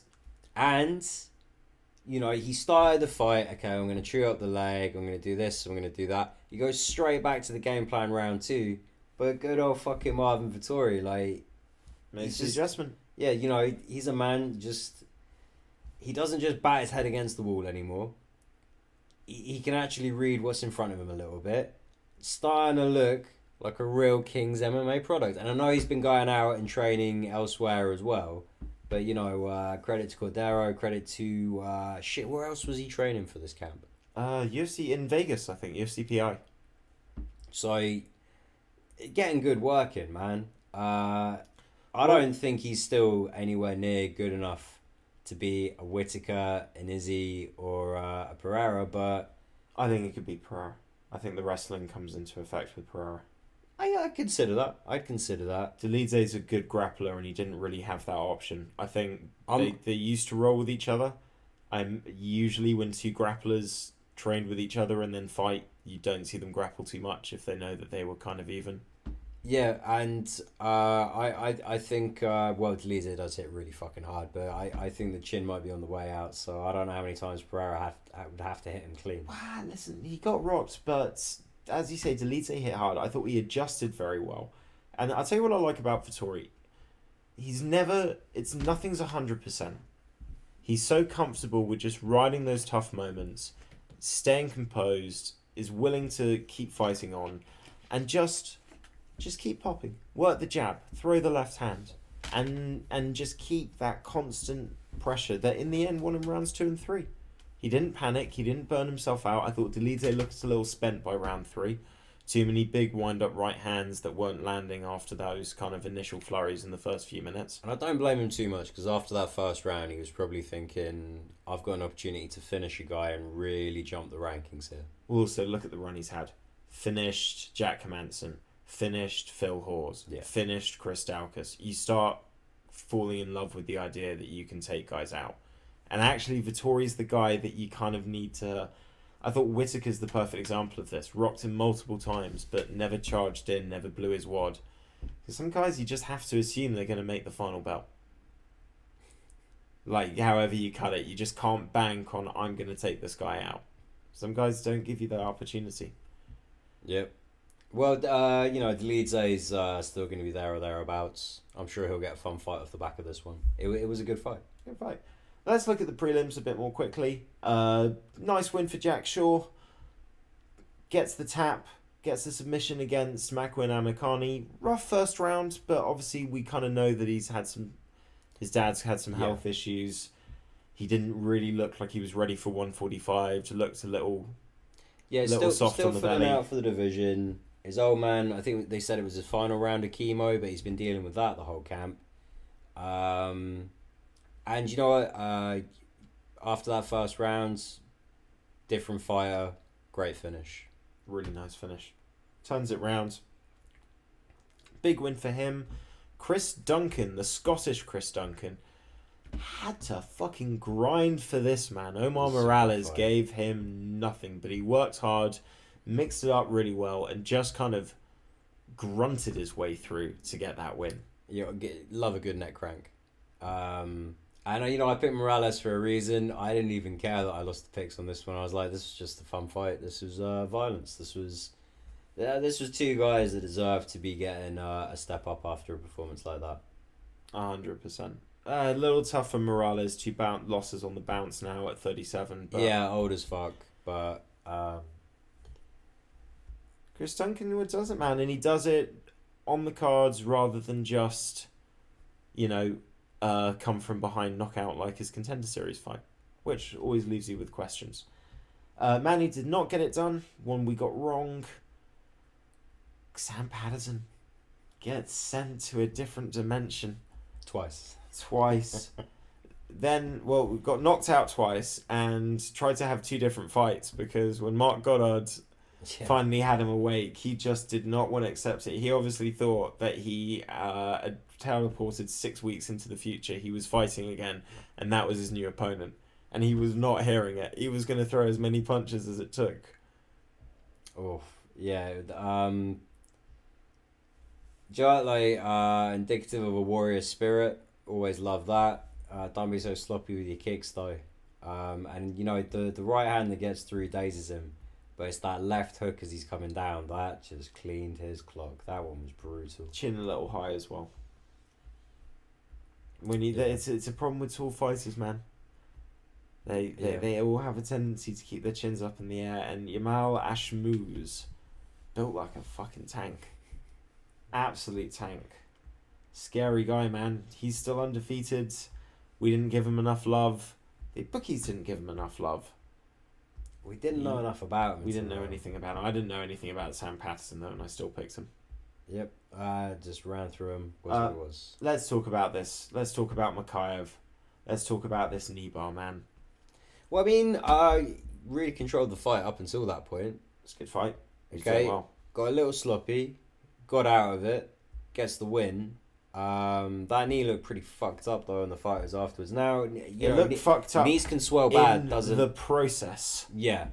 And, you know, he started the fight. Okay, I'm going to chew up the leg. I'm going to do this. I'm going to do that. He goes straight back to the game plan round 2. But good old fucking Marvin Vettori, like... Makes his adjustment. Yeah, you know, he's a man just... He doesn't just bat his head against the wall anymore. He can actually read what's in front of him a little bit. Starting to look like a real King's MMA product. And I know he's been going out and training elsewhere as well. But, you know, credit to Cordero, credit to... where else was he training for this camp? UFC in Vegas, I think. UFC PI. So, getting good work in, man. I don't think he's still anywhere near good enough to be a Whittaker, an Izzy, or a Pereira, but I think it could be Pereira. I think the wrestling comes into effect with Pereira. I'd consider that. I'd consider that. Delize's a good grappler, and he didn't really have that option. I think Um, they used to roll with each other. Usually when two grapplers trained with each other and then fight, you don't see them grapple too much if they know that they were kind of even. Yeah, and I think well, Delize does hit really fucking hard, but I think the chin might be on the way out. So I don't know how many times Pereira would have to hit him clean. Wow, listen, he got rocked, but as you say, Delize hit hard. I thought he adjusted very well, and I'll tell you what I like about Vittori. Nothing's 100%. He's so comfortable with just riding those tough moments, staying composed, is willing to keep fighting on, and just keep popping. Work the jab, throw the left hand, and just keep that constant pressure that in the end won him rounds 2 and 3. He didn't panic, he didn't burn himself out. I thought Delize looked a little spent by round 3. Too many big wind up right hands that weren't landing after those kind of initial flurries in the first few minutes. And I don't blame him too much because after that first round, he was probably thinking, "I've got an opportunity to finish a guy and really jump the rankings here." Also, look at the run he's had. Finished Jack Hermanson, finished Phil Hawes, Yeah. finished Chris Daukaus. You start falling in love with the idea that you can take guys out. And actually, Vittori's the guy that you kind of need to... I thought Whittaker's the perfect example of this. Rocked him multiple times, but never charged in, never blew his wad. Because some guys, you just have to assume they're going to make the final bell. Like, however you cut it, you just can't bank on, I'm going to take this guy out. Some guys don't give you that opportunity. Yep. Well, Delize is still going to be there or thereabouts. I'm sure he'll get a fun fight off the back of this one. It was a good fight. Good fight. Let's look at the prelims a bit more quickly. Nice win for Jack Shaw. Gets the tap, gets the submission against Makwin Amikani. Rough first round, but obviously we kind of know that his dad's had some health issues. He didn't really look like he was ready for 145. Looked a little soft still on the filling belly. out for the division. His old man, I think they said it was his final round of chemo, but he's been dealing with that the whole camp. And you know what? After that first round, different fighter, great finish. Really nice finish. Turns it round. Big win for him. Chris Duncan, the Scottish Chris Duncan, had to fucking grind for this, man. Omar Morales gave him nothing, but he worked hard, mixed it up really well, and just kind of grunted his way through to get that win. Love a good neck crank. And I picked Morales for a reason. I didn't even care that I lost the picks on this one. I was like, this was just a fun fight. This was violence. This was two guys that deserve to be getting a step up after a performance like that. 100%. A little tough for Morales. 2 losses on the bounce now at 37. But yeah, old as fuck. But Chris Duncan does it, man, and he does it on the cards rather than just, come from behind knockout like his Contender Series fight, which always leaves you with questions. Manny did not get it done. One we got wrong. Sam Patterson gets sent to a different dimension. Twice. Then, we got knocked out twice and tried to have 2 different fights because when Mark Goddard finally had him awake, he just did not want to accept it. He obviously thought that he had teleported 6 weeks into the future. He was fighting again, and that was his new opponent. And he was not hearing it. He was going to throw as many punches as it took. Oh, yeah. Indicative of a warrior spirit. Always love that. Don't be so sloppy with your kicks, though. And the right hand that gets through dazes him. But it's that left hook as he's coming down. That just cleaned his clock. That one was brutal. Chin a little high as well. It's a problem with tall fighters, man. They all have a tendency to keep their chins up in the air. And Yamal Ashmouz built like a fucking tank. Absolute tank. Scary guy, man. He's still undefeated. We didn't give him enough love. The bookies didn't give him enough love. We didn't know enough about him. We didn't know anything about him. I didn't know anything about Sam Patterson, though, and I still picked him. Yep. Just ran through him. Was what it was. Let's talk about this. Let's talk about Makayev. Let's talk about this knee bar, man. Well, I mean, I really controlled the fight up until that point. It's a good fight. He's Okay. doing well. Got a little sloppy. Got out of it. Gets the win. That knee looked pretty fucked up though in the fighters afterwards. Now, It looked fucked up knees can swell bad, in doesn't the process. Yeah.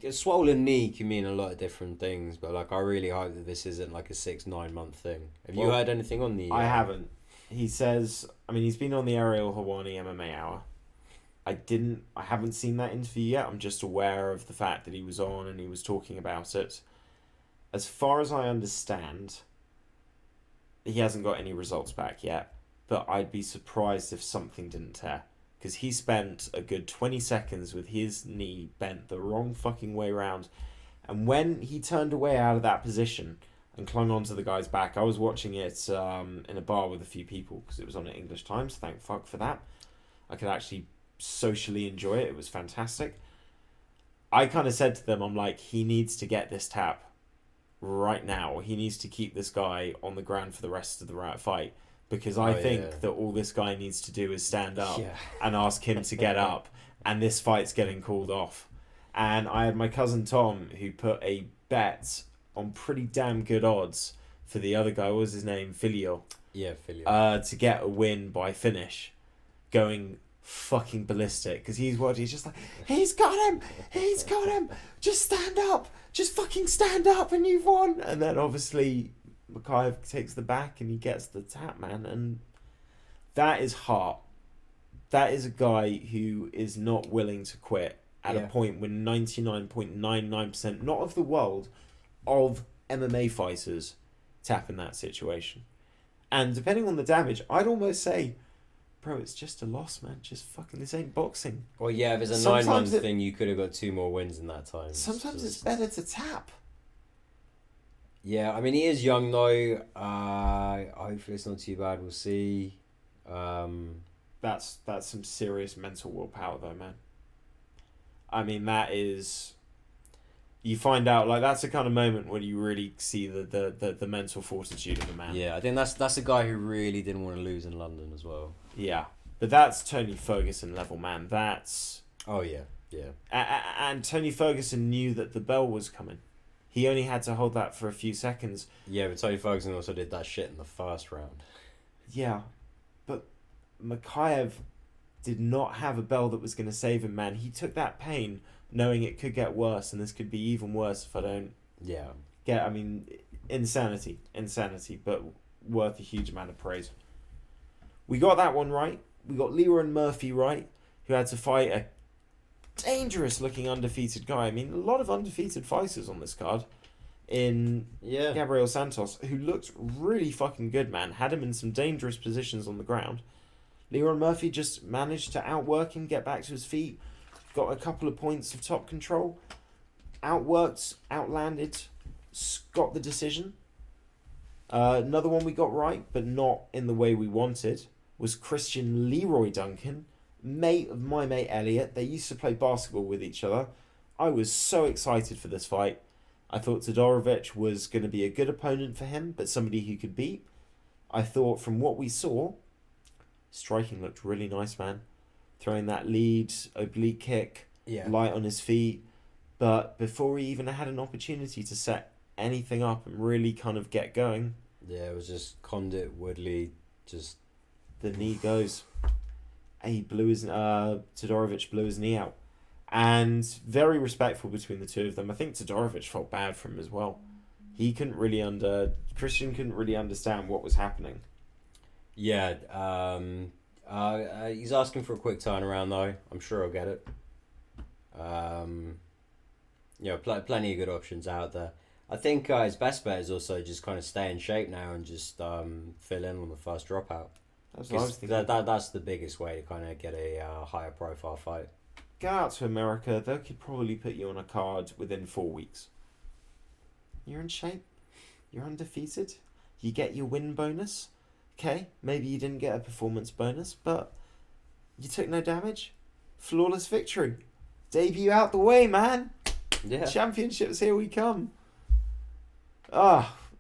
A swollen knee can mean a lot of different things, but like I really hope that this isn't like a 6-9 month thing. Have you heard anything on the? I haven't. He says, I mean, he's been on the Ariel Hawani MMA Hour. I haven't seen that interview yet. I'm just aware of the fact that he was on and he was talking about it. As far as I understand, he hasn't got any results back yet, but I'd be surprised if something didn't tear. Because he spent a good 20 seconds with his knee bent the wrong fucking way around. And when he turned away out of that position and clung onto the guy's back, I was watching it in a bar with a few people because it was on at English Times. Thank fuck for that. I could actually socially enjoy it. It was fantastic. I kind of said to them, I'm like, he needs to get this tap right now. He needs to keep this guy on the ground for the rest of the fight. Because I think that all this guy needs to do is stand up and ask him to get up. And this fight's getting called off. And I had my cousin Tom, who put a bet on pretty damn good odds for the other guy. What was his name? Filio. Yeah, Filio. To get a win by finish. Going fucking ballistic. Because he's just like, he's got him. Just stand up. Just fucking stand up and you've won. And then obviously Makayev takes the back and he gets the tap, man. And that is heart. That is a guy who is not willing to quit at a point when 99.99%, not of the world, of MMA fighters tap in that situation. And depending on the damage, I'd almost say, bro, it's just a loss, man. Just fucking, this ain't boxing. Well, yeah, if it's a 9-month thing, you could have got 2 more wins in that time. Sometimes it's better to tap. Yeah, I mean, he is young though. Hopefully it's not too bad. We'll see. That's some serious mental willpower though, man. I mean, that is... You find out, like, that's the kind of moment when you really see the mental fortitude of a man. Yeah, I think that's a guy who really didn't want to lose in London as well. Yeah, but that's Tony Ferguson level, man. That's... Oh, yeah, yeah. And Tony Ferguson knew that the bell was coming. He only had to hold that for a few seconds. Yeah, but Tony Ferguson also did that shit in the first round. Yeah, but Makayev did not have a bell that was going to save him, man. He took that pain knowing it could get worse, and this could be even worse if I don't get... I mean, insanity, but worth a huge amount of praise. We got that one right. We got Leroy Murphy right, who had to fight a dangerous-looking undefeated guy. I mean, a lot of undefeated fighters on this card. In Gabriel Santos, who looked really fucking good, man. Had him in some dangerous positions on the ground. Leroy Murphy just managed to outwork him, get back to his feet, got a couple of points of top control, outworked, outlanded, got the decision. Another one we got right, but not in the way we wanted, was Christian Leroy Duncan, mate of my mate Elliot. They used to play basketball with each other. I was so excited for this fight. I thought Todorovic was going to be a good opponent for him, but somebody he could beat. I thought from what we saw, striking looked really nice, man. Throwing that lead, oblique kick, light on his feet. But before he even had an opportunity to set anything up and really kind of get going... Yeah, it was just Condit, Woodley, just... The knee goes. He blew his... Todorovic blew his knee out. And very respectful between the two of them. I think Todorovic felt bad for him as well. He couldn't really Christian couldn't really understand what was happening. Yeah, he's asking for a quick turnaround though. I'm sure I'll get it. Plenty of good options out there. I think his best bet is also just kind of stay in shape now and just fill in on the first dropout. That's what I was thinking. That's the biggest way to kind of get a higher profile fight. Go out to America. They could probably put you on a card within 4 weeks. You're in shape. You're undefeated. You get your win bonus. Okay, maybe you didn't get a performance bonus, but you took no damage. Flawless victory. Debut out the way, man. Yeah. Championships, here we come.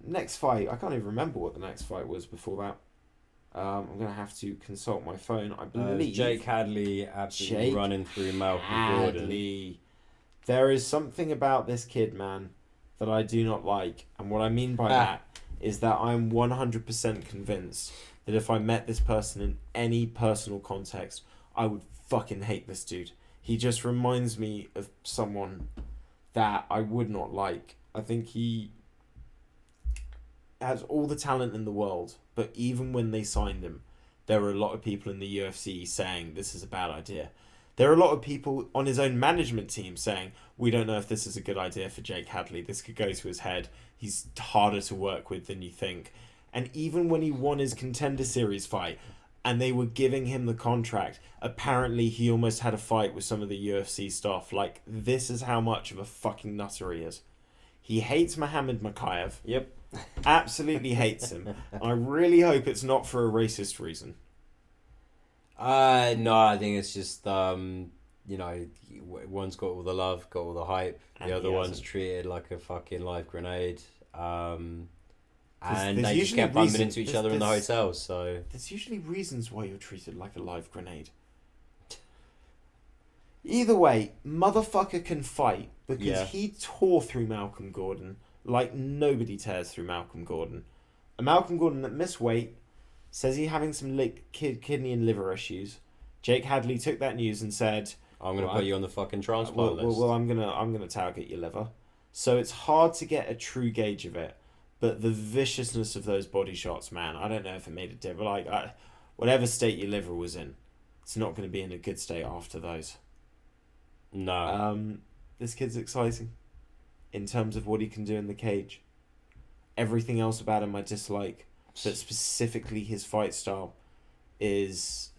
next fight, I can't even remember what the next fight was before that. I'm going to have to consult my phone. I believe Jake Hadley absolutely running through Malcolm Gordon. There is something about this kid, man, that I do not like. And what I mean by that is that I'm 100% convinced that if I met this person in any personal context, I would fucking hate this dude. He just reminds me of someone that I would not like. I think he has all the talent in the world, but even when they signed him, there were a lot of people in the UFC saying this is a bad idea. There are a lot of people on his own management team saying, we don't know if this is a good idea for Jake Hadley. This could go to his head. He's harder to work with than you think. And even when he won his Contender Series fight and they were giving him the contract, apparently he almost had a fight with some of the UFC staff. Like, this is how much of a fucking nutter he is. He hates Muhammad Makayev. Yep. Absolutely hates him. I really hope it's not for a racist reason. No, I think it's just one's got all the love, got all the hype. The other one's treated like a fucking live grenade. And they just kept bumping into each other in the hotel. So there's usually reasons why you're treated like a live grenade. Either way, motherfucker can fight because he tore through Malcolm Gordon like nobody tears through Malcolm Gordon. A Malcolm Gordon that missed weight, says he's having some kidney and liver issues. Jake Hadley took that news and said, I'm going to put you on the fucking transplant list. Well, I'm gonna target your liver. So it's hard to get a true gauge of it. But the viciousness of those body shots, man, I don't know if it made a difference. Like, whatever state your liver was in, it's not going to be in a good state after those. No. This kid's exciting in terms of what he can do in the cage. Everything else about him I dislike, but specifically his fight style is...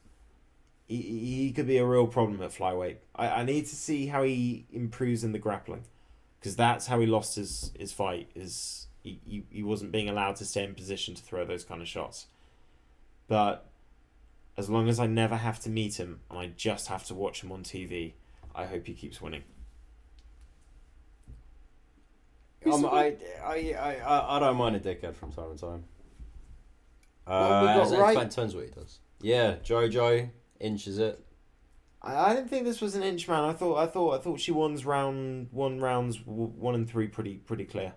He could be a real problem at flyweight. I need to see how he improves in the grappling, because that's how he lost his fight. He wasn't being allowed to stay in position to throw those kind of shots. But as long as I never have to meet him and I just have to watch him on TV, I hope he keeps winning. I don't mind a dickhead from time to time. That turns what he does. Yeah, Jojo inches it. I didn't think this was an inch, man. I thought she won rounds 1 and 3 pretty clear.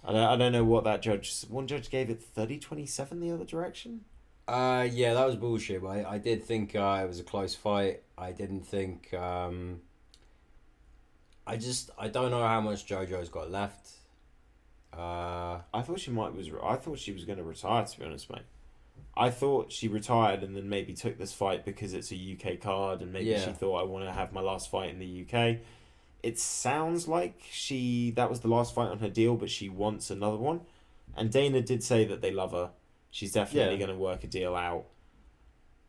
I don't know what that judge. One judge gave it 30-27 the other direction. Yeah, that was bullshit. But I did think it was a close fight. I didn't think. I don't know how much JoJo's got left. I thought she was going to retire, to be honest, mate. I thought she retired and then maybe took this fight because it's a UK card and maybe she thought, I want to have my last fight in the UK. It sounds like that was the last fight on her deal, but she wants another one. And Dana did say that they love her. She's definitely going to work a deal out.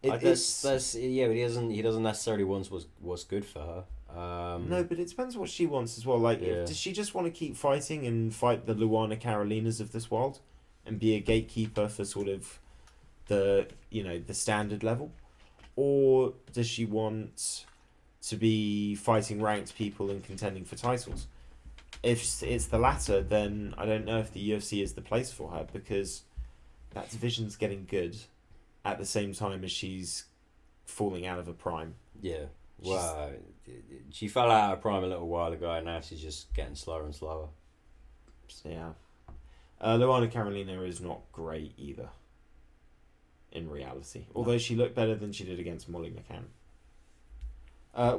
But he doesn't necessarily want what's good for her. No, but it depends what she wants as well. Like, does she just want to keep fighting and fight the Luana Carolinas of this world and be a gatekeeper for sort of the standard level, or does she want to be fighting ranked people and contending for titles? If it's the latter, then I don't know if the UFC is the place for her, because that division's getting good at the same time as she's falling out of her prime. Yeah. Well, she fell out of her prime a little while ago, and now she's just getting slower and slower. Yeah. Luana Carolina is not great either, in reality. Although she looked better than she did against Molly McCann.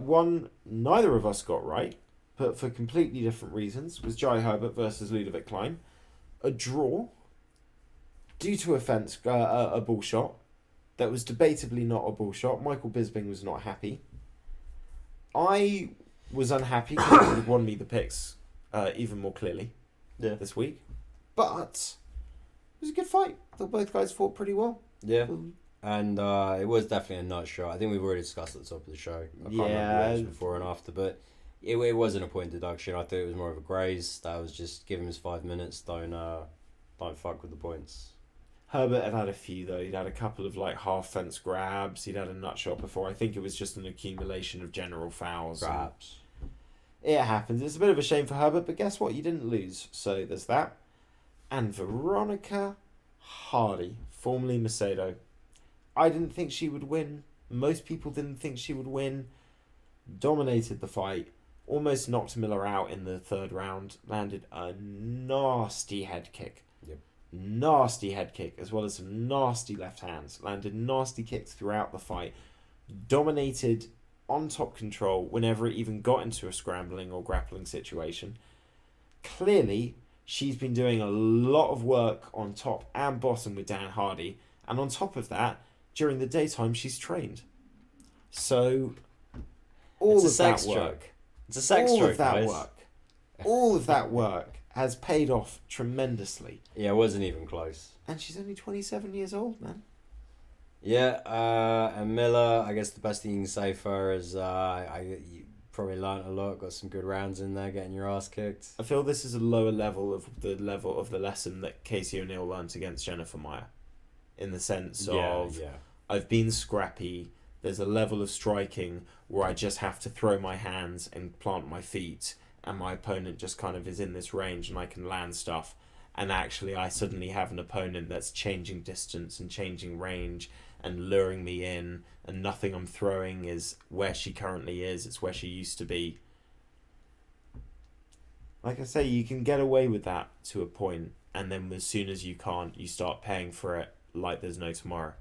One neither of us got right, but for completely different reasons, was Jai Herbert versus Ludovic Klein. A draw due to a bull shot that was debatably not a bull shot. Michael Bisping was not happy. I was unhappy because it would have won me the picks even more clearly this week. But it was a good fight. I thought both guys fought pretty well. Yeah. And it was definitely a nut shot. I think we've already discussed at the top of the show. I can't remember what it was before and after, but it wasn't a point deduction. I thought it was more of a graze. That was just give him his 5 minutes. Don't fuck with the points. Herbert had a few though. He'd had a couple of half fence grabs. He'd had a nut shot before. I think it was just an accumulation of general fouls. Grabs. It happens. It's a bit of a shame for Herbert, but guess what? You didn't lose, so there's that. and Veronica Hardy, formerly Macedo. I didn't think she would win. Most people didn't think she would win. Dominated the fight. Almost knocked Miller out in the third round. Landed a nasty head kick. Yep. Nasty head kick, as well as some nasty left hands. Landed nasty kicks throughout the fight. Dominated on top control whenever it even got into a scrambling or grappling situation. Clearly, she's been doing a lot of work on top and bottom with Dan Hardy. And on top of that, during the daytime, she's trained. So, all of that work. It's a sex all stroke, of that guys. work. All of that work has paid off tremendously. Yeah, it wasn't even close. And she's only 27 years old, man. Yeah, and Miller, I guess the best thing you can say for her is you probably learnt a lot, got some good rounds in there, getting your ass kicked. I feel this is a lower level of the lesson that Casey O'Neill learnt against Jennifer Meyer. In the sense of, I've been scrappy, there's a level of striking where I just have to throw my hands and plant my feet, and my opponent just kind of is in this range and I can land stuff. And actually I suddenly have an opponent that's changing distance and changing range and luring me in, and nothing I'm throwing is where she currently is, it's where she used to be. Like I say, you can get away with that to a point, and then as soon as you can't, you start paying for it like there's no tomorrow.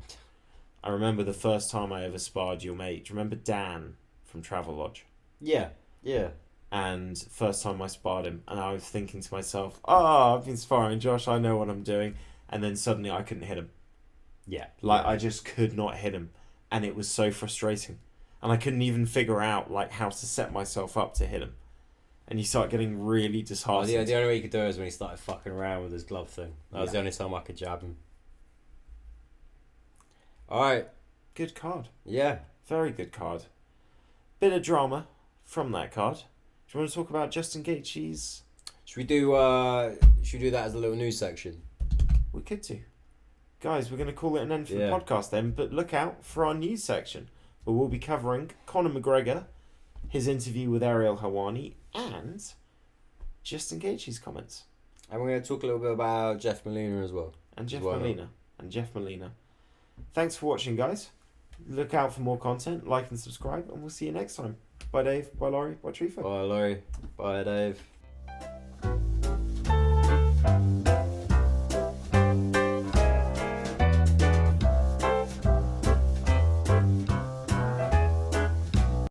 I remember the first time I ever sparred your mate. Do you remember Dan from Travelodge? Yeah. And first time I sparred him, and I was thinking to myself, I've been sparring Josh, I know what I'm doing. And then suddenly I couldn't hit him. Yeah. I just could not hit him. And it was so frustrating. And I couldn't even figure out how to set myself up to hit him. And you start getting really disheartened. The only way you could do it is when he started fucking around with his glove thing. That was the only time I could jab him. Alright. Good card. Yeah. Very good card. Bit of drama from that card. Do you want to talk about Justin Gaethje's? Should we do that as a little news section? We could do. Guys, we're going to call it an end for the podcast then, but look out for our news section, where we'll be covering Conor McGregor, his interview with Ariel Helwani, and Justin Gaethje's comments. And we're going to talk a little bit about Jeff Molina as well. And Jeff Molina. Thanks for watching, guys. Look out for more content, like and subscribe, and we'll see you next time. Bye, Dave. Bye, Laurie. Bye, Trifa. Bye, Laurie. Bye, Dave.